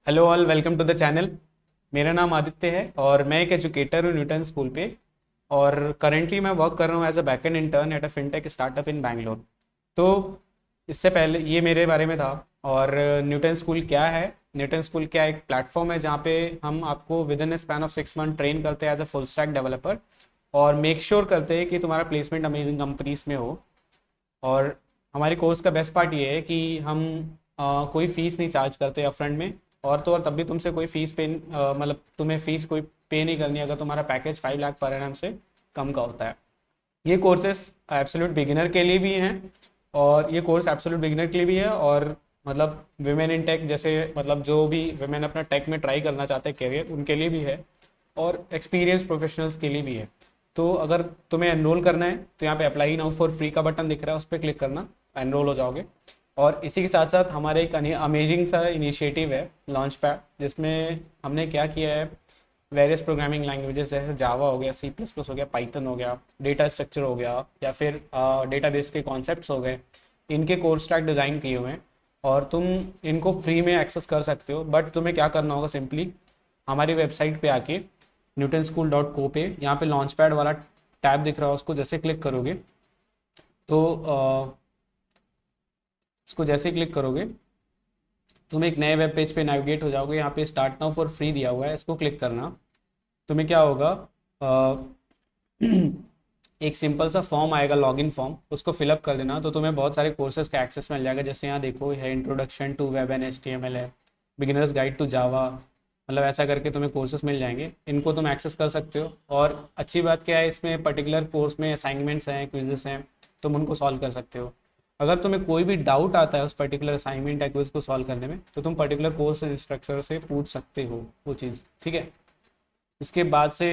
Hello all, welcome to the channel. मेरा नाम आदित्य है और मैं एक एजुकेटर हूँ न्यूटन स्कूल पे। और करेंटली मैं वर्क कर रहा हूँ as a backend intern at a fintech startup in Bangalore. तो इससे पहले ये मेरे बारे में था। और न्यूटन स्कूल क्या है? न्यूटन स्कूल क्या एक प्लेटफॉर्म है जहाँ पे हम आपको within a span of 6 month train करते हैं as a full stack developer. और मेक श्योर करते हैं कि तुम्हारा प्लेसमेंट अमेजिंग कंपनीज में हो। और हमारे कोर्स का बेस्ट पार्ट ये है कि हम कोई फ़ीस नहीं चार्ज करते अपफ्रंट में। और तो और तब भी तुमसे कोई फ़ीस पे मतलब तुम्हें फ़ीस कोई पे नहीं करनी अगर तुम्हारा पैकेज 5 लाख पर एनम से कम का होता है। ये कोर्सेस एब्सोल्यूट बिगिनर के लिए भी हैं। और ये कोर्स एब्सोल्यूट बिगिनर के लिए भी है और मतलब विमेन इन टेक जैसे मतलब जो भी विमेन अपना टेक में ट्राई करना चाहते हैं करियर उनके लिए भी है। और एक्सपीरियंस प्रोफेशनल्स के लिए भी है। तो अगर तुम्हें एनरोल करना है तो यहाँ पे अप्लाई नाउ फॉर फ्री का बटन दिख रहा है, उस पर क्लिक करना, एनरोल हो जाओगे। और इसी के साथ साथ हमारे एक अमेजिंग सा इनिशिएटिव है लॉन्च पैड, जिसमें हमने क्या किया है, वेरियस प्रोग्रामिंग लैंग्वेजेस जैसे जावा हो गया, सी प्लस प्लस हो गया, पाइथन हो गया, डेटा स्ट्रक्चर हो गया, या फिर डेटाबेस के कॉन्सेप्ट्स हो गए, इनके कोर्स ट्रैक डिज़ाइन किए हुए हैं। और तुम इनको फ्री में एक्सेस कर सकते हो। बट तुम्हें क्या करना होगा, सिंपली हमारी वेबसाइट पे आके newtonschool.co पे यहाँ पे लॉन्च पैड वाला टैब दिख रहा है, उसको जैसे क्लिक करोगे तो इसको जैसे क्लिक करोगे तुम एक नए वेब पेज पे नेविगेट हो जाओगे। यहाँ पे स्टार्ट नाउ फॉर फ्री दिया हुआ है, इसको क्लिक करना। तुम्हें क्या होगा, एक सिंपल सा फॉर्म आएगा, लॉगिन फॉर्म, उसको फिलअप कर देना तो तुम्हें बहुत सारे कोर्सेज का एक्सेस मिल जाएगा। जैसे यहाँ देखो है, introduction to web and HTML है, बिगिनर्स गाइड टू जावा, मतलब ऐसा करके तुम्हें कोर्सेज मिल जाएंगे, इनको तुम एक्सेस कर सकते हो। और अच्छी बात क्या है, इसमें पर्टिकुलर कोर्स में असाइनमेंट्स हैं, क्विजेस हैं, तुम उनको सॉल्व कर सकते हो। अगर तुम्हें कोई भी डाउट आता है उस पर्टिकुलर असाइनमेंट या क्विज को सॉल्व करने में तो तुम पर्टिकुलर कोर्स इंस्ट्रक्टर से पूछ सकते हो वो चीज़, ठीक है। इसके बाद से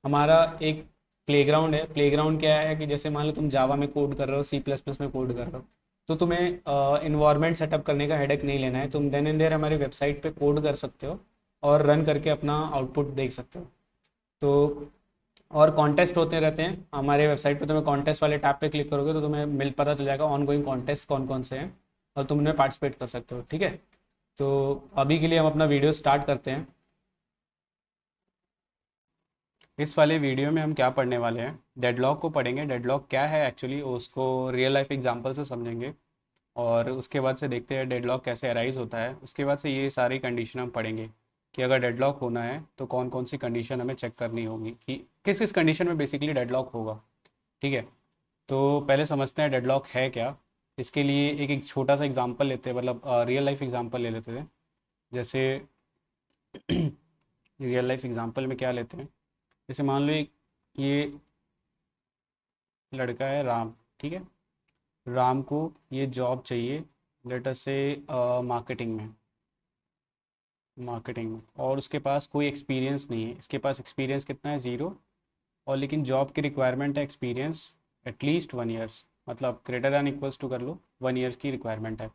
हमारा एक प्लेग्राउंड है। प्लेग्राउंड क्या है कि जैसे मान लो तुम जावा में कोड कर रहे हो, सी प्लस प्लस में कोड कर रहे हो, तो तुम्हें इन्वायरमेंट सेटअप करने का हेडेक नहीं लेना है। तुम देन एंड देयर हमारी वेबसाइट पे कोड कर सकते हो और रन करके अपना आउटपुट देख सकते हो। तो और कॉन्टेस्ट होते रहते हैं हमारे वेबसाइट पे, तुम्हें कॉन्टेस्ट वाले टैब पे क्लिक करोगे तो तुम्हें मिल पता चल जाएगा ऑन गोइंग कॉन्टेस्ट कौन कौन से हैं और तुम उनमें पार्टिसिपेट कर सकते हो, ठीक है। तो अभी के लिए हम अपना वीडियो स्टार्ट करते हैं। इस वाले वीडियो में हम क्या पढ़ने वाले हैं, डेडलॉक को पढ़ेंगे। डेडलॉक क्या है एक्चुअली, उसको रियल लाइफ एग्जांपल से समझेंगे। और उसके बाद से देखते हैं डेडलॉक कैसे अराइज होता है। उसके बाद से ये सारी कंडीशन हम पढ़ेंगे कि अगर डेडलॉक होना है तो कौन कौन सी कंडीशन हमें चेक करनी होगी कि किस किस कंडीशन में बेसिकली डेडलॉक होगा, ठीक है। तो पहले समझते हैं डेडलॉक है क्या। इसके लिए एक छोटा सा एग्जांपल लेते हैं, मतलब रियल लाइफ एग्जांपल ले लेते हैं। जैसे रियल लाइफ एग्जांपल में क्या लेते हैं, जैसे मान लो ये लड़का है राम, ठीक है। राम को ये जॉब चाहिए, लेट अस से मार्केटिंग में, और उसके पास कोई एक्सपीरियंस नहीं है। इसके पास एक्सपीरियंस कितना है, ज़ीरो। और लेकिन जॉब की रिक्वायरमेंट है एक्सपीरियंस एटलीस्ट 1 ईयर्स, मतलब ग्रेटर दैन इक्वल्स टू कर लो, 1 ईयर की रिक्वायरमेंट है।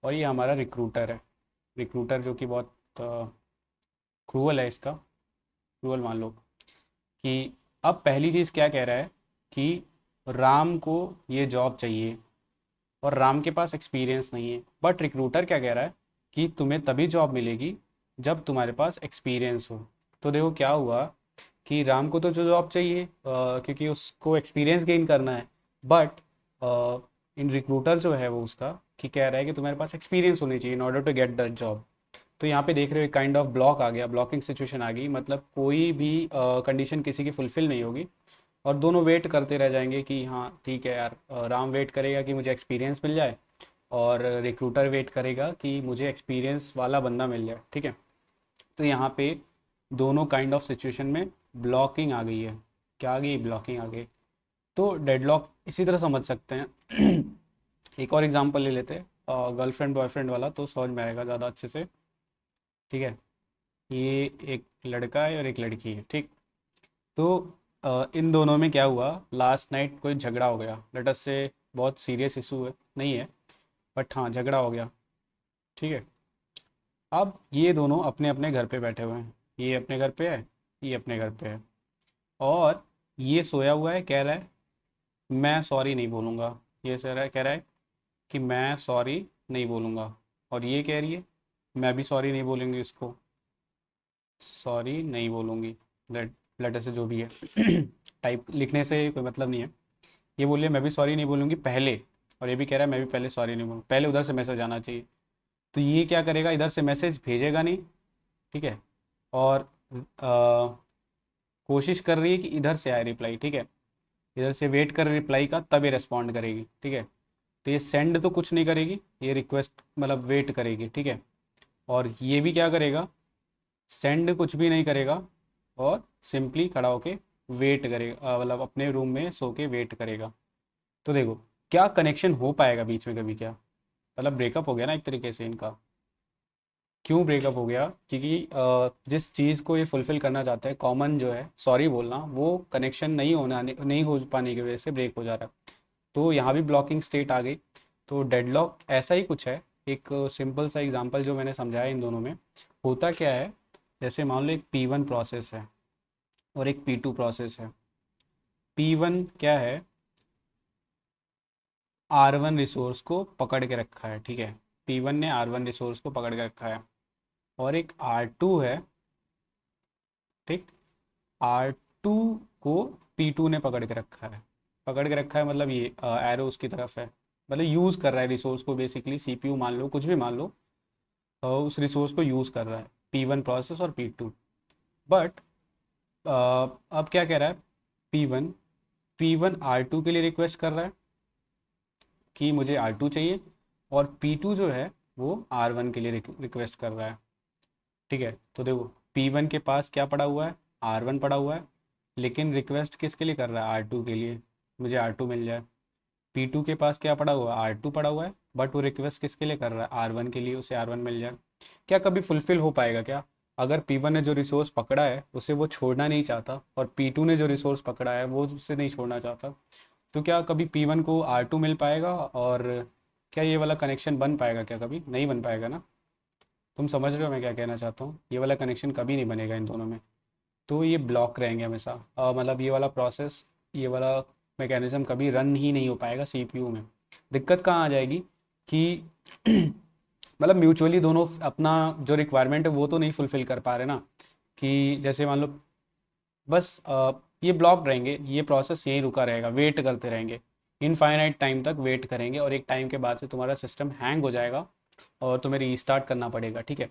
और ये हमारा रिक्रूटर है। रिक्रूटर जो कि बहुत क्रूअल है, इसका क्रूअल मान लो कि अब पहली चीज़ क्या कह रहा है कि राम को ये जॉब चाहिए और राम के पास एक्सपीरियंस नहीं है। बट रिक्रूटर क्या कह रहा है कि तुम्हें तभी जॉब मिलेगी जब तुम्हारे पास एक्सपीरियंस हो। तो देखो क्या हुआ कि राम को तो जो जॉब चाहिए क्योंकि उसको एक्सपीरियंस गेन करना है। बट इन रिक्रूटर जो है वो उसका कि कह रहा है कि तुम्हारे पास एक्सपीरियंस होनी चाहिए in order to get that job. तो यहाँ पे देख रहे हो काइंड ऑफ ब्लॉक आ गया, ब्लॉकिंग सिचुएशन आ गई, मतलब कोई भी कंडीशन किसी की फुलफिल नहीं होगी। और दोनों वेट करते रह जाएंगे कि हाँ ठीक है यार, राम वेट करेगा कि मुझे एक्सपीरियंस मिल जाए और रिक्रूटर वेट करेगा कि मुझे एक्सपीरियंस वाला बंदा मिल जाए, ठीक है। तो यहाँ पे दोनों काइंड ऑफ सिचुएशन में ब्लॉकिंग आ गई है। क्या आ गई, ब्लॉकिंग आ गई। तो डेडलॉक इसी तरह समझ सकते हैं। एक और एग्जांपल ले लेते हैं गर्लफ्रेंड बॉयफ्रेंड वाला, तो समझ में आएगा ज़्यादा अच्छे से, ठीक है। ये एक लड़का है और एक लड़की है, ठीक। तो इन दोनों में क्या हुआ, लास्ट नाइट कोई झगड़ा हो गया, लेट अस से बहुत सीरियस इशू है नहीं है, बट हाँ झगड़ा हो गया, ठीक है। अब ये दोनों अपने अपने घर पे बैठे हुए हैं, ये अपने घर पे है, ये अपने घर पे है। और ये सोया हुआ है, कह रहा है मैं सॉरी नहीं बोलूँगा। ये कह रहा है कि मैं सॉरी नहीं बोलूँगा। और ये कह रही है मैं भी सॉरी नहीं बोलूँगी उसको, सॉरी नहीं बोलूँगी, लेटर से जो भी है टाइप लिखने से कोई मतलब नहीं है। ये बोलिए मैं भी सॉरी नहीं बोलूँगी पहले, और ये भी कह रहा है मैं भी पहले सॉरी नहीं बोलूँ, पहले उधर से मैसेज आना चाहिए। तो ये क्या करेगा, इधर से मैसेज भेजेगा नहीं, ठीक है, और कोशिश कर रही है कि इधर से आए रिप्लाई, ठीक है, इधर से वेट कर रिप्लाई का, तब ये रिस्पॉन्ड करेगी, ठीक है। तो ये सेंड तो कुछ नहीं करेगी, ये रिक्वेस्ट मतलब वेट करेगी, ठीक है। और ये भी क्या करेगा, सेंड कुछ भी नहीं करेगा, और सिंपली खड़ा होके वेट करेगा, मतलब अपने रूम में सो के वेट करेगा। तो देखो क्या कनेक्शन हो पाएगा बीच में कभी, क्या मतलब ब्रेकअप हो गया ना एक तरीके से इनका। क्यों ब्रेकअप हो गया, क्योंकि जिस चीज़ को ये फुलफ़िल करना चाहते हैं, कॉमन जो है सॉरी बोलना, वो कनेक्शन नहीं हो पाने की वजह से ब्रेक हो जा रहा है। तो यहाँ भी ब्लॉकिंग स्टेट आ गई। तो डेडलॉक ऐसा ही कुछ है। एक सिंपल सा एग्जांपल जो मैंने समझाया इन दोनों में, होता क्या है, जैसे मान लो एक P1 प्रोसेस है और एक P2 प्रोसेस है। P1 क्या है, R1 रिसोर्स को पकड़ के रखा है, ठीक है, P1 ने R1 रिसोर्स को पकड़ के रखा है। और एक R2 है, ठीक, R2 को P2 ने पकड़ के रखा है। पकड़ के रखा है मतलब ये एरो उसकी तरफ है, मतलब यूज़ कर रहा है रिसोर्स को, बेसिकली CPU मान लो, कुछ भी मान लो, उस रिसोर्स को यूज़ कर रहा है P1 प्रोसेस और P2। बट अब क्या कह रहा है, P1 P1 R2 के लिए रिक्वेस्ट कर रहा है कि मुझे R2 चाहिए, और P2 जो है वो R1 के लिए रिक्वेस्ट कर रहा है, ठीक है। तो देखो P1 के पास क्या पड़ा हुआ है, R1 पड़ा हुआ है, लेकिन रिक्वेस्ट किसके लिए कर रहा है, R2 के लिए, मुझे R2 मिल जाए। P2 के पास क्या पड़ा हुआ है, R2 पड़ा हुआ है, बट वो रिक्वेस्ट किसके लिए कर रहा है, R1 के लिए, उसे R1 मिल जाए। क्या कभी फुलफिल हो पाएगा क्या, अगर P1 ने जो रिसोर्स पकड़ा है उसे वो छोड़ना नहीं चाहता, और P2 ने जो रिसोर्स पकड़ा है वो उसे नहीं छोड़ना चाहता, तो क्या कभी P1 को R2 मिल पाएगा, और क्या ये वाला कनेक्शन बन पाएगा, क्या कभी नहीं बन पाएगा ना। तुम समझ रहे हो मैं क्या कहना चाहता हूँ, ये वाला कनेक्शन कभी नहीं बनेगा इन दोनों में। तो ये ब्लॉक रहेंगे हमेशा, मतलब ये वाला प्रोसेस, ये वाला मैकेनिज्म कभी रन ही नहीं हो पाएगा CPU में। दिक्कत कहाँ आ जाएगी कि मतलब म्यूचुअली दोनों अपना जो रिक्वायरमेंट है वो तो नहीं फुलफिल कर पा रहे ना, कि जैसे मान लो बस ये ब्लॉक रहेंगे, ये प्रोसेस यहीं रुका रहेगा, वेट करते रहेंगे, इनफाइनाइट टाइम तक वेट करेंगे, और एक टाइम के बाद से तुम्हारा सिस्टम हैंग हो जाएगा और तुम्हें रीस्टार्ट करना पड़ेगा, ठीक है।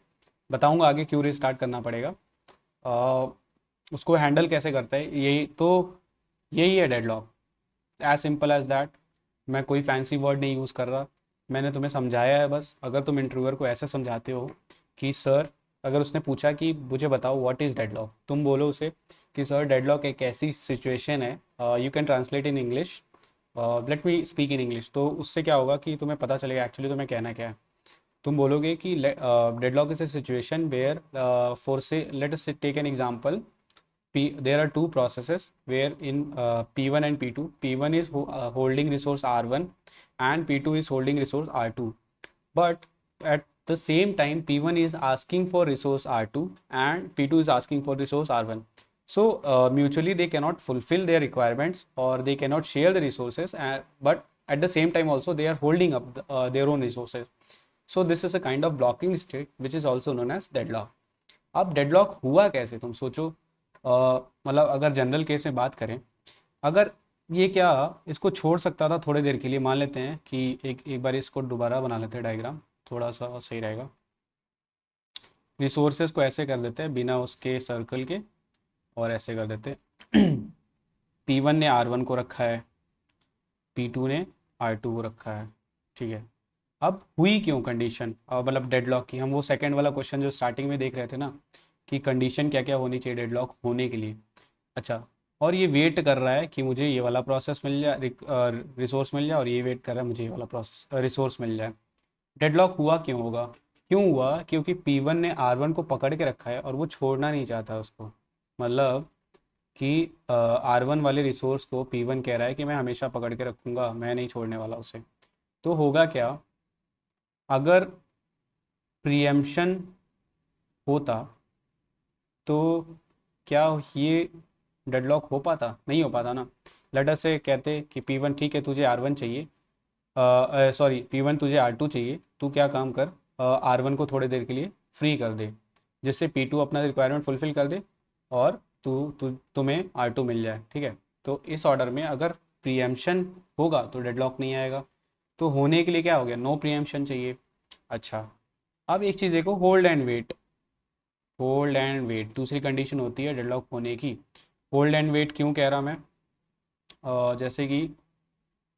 बताऊंगा आगे क्यों रीस्टार्ट करना पड़ेगा, अ, उसको हैंडल कैसे करते हैं, यही है deadlock, as simple as that. मैं कोई फैंसी वर्ड नहीं यूज़ कर रहा, मैंने तुम्हें समझाया है बस। अगर तुम इंटरव्यूअर को ऐसे समझाते हो कि सर, अगर उसने पूछा कि मुझे बताओ व्हाट इज़ डेडलॉक, तुम बोलो उसे कि सर डेडलॉक एक ऐसी सिचुएशन है, you can translate in English, let me speak in English, तो उससे क्या होगा कि तुम्हें पता चलेगा एक्चुअली तुम्हें कहना क्या है। तुम बोलोगे कि deadlock is a situation where, for say let us take an example, there are two processes where in P1 and P2, P1 is holding resource R1 and P2 is holding resource R2, but at the same time P1 is asking for resource R2 and P2 is asking for resource R1. So mutually they cannot fulfill their requirements, or they cannot share the resources, but at the same time also they are holding up their own resources. So this is a kind of blocking state which is also known as deadlock. अब deadlock हुआ कैसे, तुम सोचो, मतलब अगर general case में बात करें, अगर ये क्या इसको छोड़ सकता था थोड़ी देर के लिए, मान लेते हैं कि एक एक बार इसको दोबारा बना लेते हैं डायग्राम, थोड़ा सा सही रहेगा। रिसोर्सेज को ऐसे कर देते हैं बिना उसके सर्कल के, और ऐसे कर देते हैं P1 ने R1 को रखा है, P2 ने R2 को रखा है, ठीक है। अब हुई क्यों कंडीशन, मतलब डेडलॉक की, हम वो सेकंड वाला क्वेश्चन जो स्टार्टिंग में देख रहे थे ना, कि कंडीशन क्या क्या होनी चाहिए डेडलॉक होने के लिए। अच्छा, और ये वेट कर रहा है कि मुझे ये वाला प्रोसेस मिल जाए, रिसोर्स मिल जाए, और ये वेट कर रहा है मुझे ये वाला प्रोसेस रिसोर्स मिल जाए। डेडलॉक हुआ क्यों होगा, क्यों हुआ, क्योंकि P1 ने R1 को पकड़ के रखा है और वो छोड़ना नहीं चाहता उसको, मतलब कि R1 वाले रिसोर्स को P1 कह रहा है कि मैं हमेशा पकड़ के रखूँगा, मैं नहीं छोड़ने वाला उसे। तो होगा क्या, अगर प्रियम्पशन होता तो क्या ये डेडलॉक हो पाता, नहीं हो पाता ना। लेट अस से कहते कि P1 ठीक है तुझे R1 चाहिए, सॉरी P1 तुझे R2 चाहिए, तू क्या काम कर, R1 को थोड़ी देर के लिए फ्री कर दे, जिससे P2 अपना रिक्वायरमेंट फुलफिल कर दे और तुम्हें R2 मिल जाए, ठीक है। तो इस ऑर्डर में अगर प्रीएम्पशन होगा तो डेडलॉक नहीं आएगा। तो होने के लिए क्या हो गया, नो प्रीएम्पशन चाहिए। अच्छा, अब एक चीज़ देखो, hold and wait. Hold and wait दूसरी कंडीशन होती है डेडलॉक होने की। होल्ड एंड वेट क्यों कह रहा मैं, जैसे कि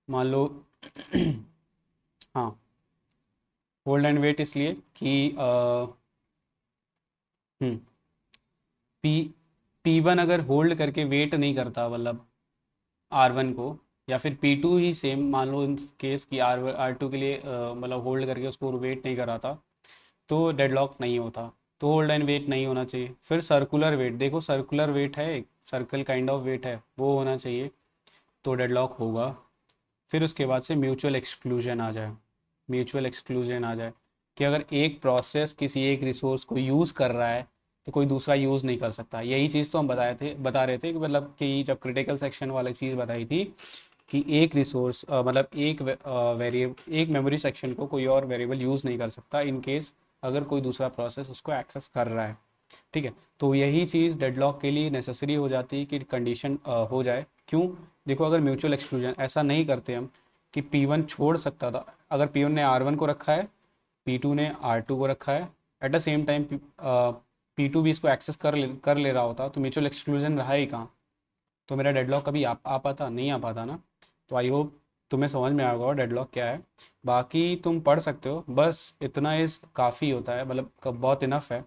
मान लो हाँ, होल्ड एंड वेट इसलिए कि हम्म पी P1 अगर होल्ड करके वेट नहीं करता, मतलब R1 को, या फिर P2 ही सेम मान लो इन केस कि R2 के लिए मतलब होल्ड करके उसको वेट नहीं कराता, तो डेडलॉक नहीं होता। तो होल्ड एंड वेट नहीं होना चाहिए। फिर सर्कुलर वेट, देखो सर्कुलर वेट है, एक सर्कल काइंड ऑफ वेट है, वो होना चाहिए, तो डेडलॉक होगा। फिर उसके बाद से म्यूचुअल एक्सक्लूजन आ जाए। म्यूचुअल एक्सक्लूजन आ जाए कि अगर एक प्रोसेस किसी एक रिसोर्स को यूज़ कर रहा है तो कोई दूसरा यूज़ नहीं कर सकता। यही चीज़ तो हम बता रहे थे कि मतलब कि जब क्रिटिकल सेक्शन वाली चीज़ बताई थी कि एक रिसोर्स मतलब एक वेरिएबल, एक मेमोरी सेक्शन को कोई और वेरिएबल यूज़ नहीं कर सकता इन केस अगर कोई दूसरा प्रोसेस उसको एक्सेस कर रहा है, ठीक है। तो यही चीज़ डेडलॉक के लिए नेसेसरी हो जाती है कि कंडीशन हो जाए। क्यों, देखो अगर म्यूचुअल एक्सक्लूजन ऐसा नहीं करते हम कि P1 छोड़ सकता था, अगर P1 ने R1 को रखा है, P2 ने R2 को रखा है, at the same time P2 भी इसको एक्सेस कर ले रहा होता, तो म्यूचुअल एक्सक्लूजन रहा ही कहाँ, तो मेरा डेडलॉक कभी आ पाता नहीं, आ पाता ना। तो आई होप तुम्हें समझ में आ गया डेडलॉक क्या है। बाकी तुम पढ़ सकते हो, बस इतना इस काफ़ी होता है, मतलब बहुत इनफ है।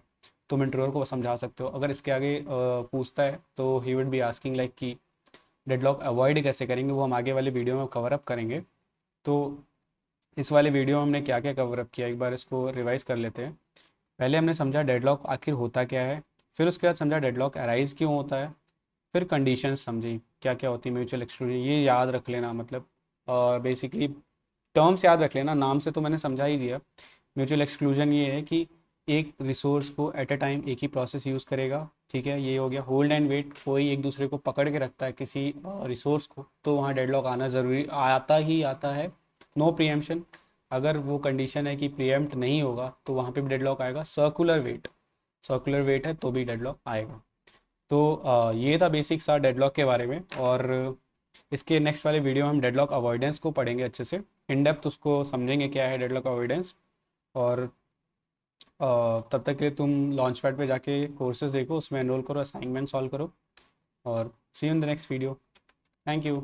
तुम इंटरव्यूअर को समझा सकते हो। अगर इसके आगे पूछता है तो he would be asking like कि डेडलॉक अवॉइड कैसे करेंगे, वो हम आगे वाले वीडियो में कवर अप करेंगे। तो इस वाले वीडियो में हमने क्या क्या कवर अप किया, एक बार इसको रिवाइज कर लेते हैं। पहले हमने समझा डेडलॉक आखिर होता क्या है, फिर उसके बाद समझा डेडलॉक अराइज क्यों होता है, फिर कंडीशंस समझी क्या क्या होती है, म्यूचुअल एक्सक्लूजन ये याद रख लेना, मतलब बेसिकली टर्म्स याद रख लेना, नाम से तो मैंने समझा ही दिया। म्यूचुअल एक्सक्लूजन ये है कि एक रिसोर्स को एट अ टाइम एक ही प्रोसेस यूज़ करेगा, ठीक है, ये हो गया। होल्ड एंड वेट, कोई एक दूसरे को पकड़ के रखता है किसी रिसोर्स को, तो वहाँ डेडलॉक आना ज़रूरी आता ही आता है। नो प्रीएम्पशन, अगर वो कंडीशन है कि प्रीएम्प्ट नहीं होगा तो वहाँ पे भी डेडलॉक आएगा। सर्कुलर वेट, सर्कुलर वेट है तो भी डेडलॉक आएगा। तो ये था बेसिक सा डेडलॉक के बारे में। और इसके नेक्स्ट वाले वीडियो में हम डेडलॉक अवॉइडेंस को पढ़ेंगे अच्छे से, इन डेप्थ उसको समझेंगे क्या है डेडलॉक अवॉइडेंस। और तब तक के लिए तुम लॉन्च पैड पर जाके कोर्सेज देखो, उसमें एनरोल करो, असाइनमेंट सॉल्व करो, और see you in the next video. Thank you.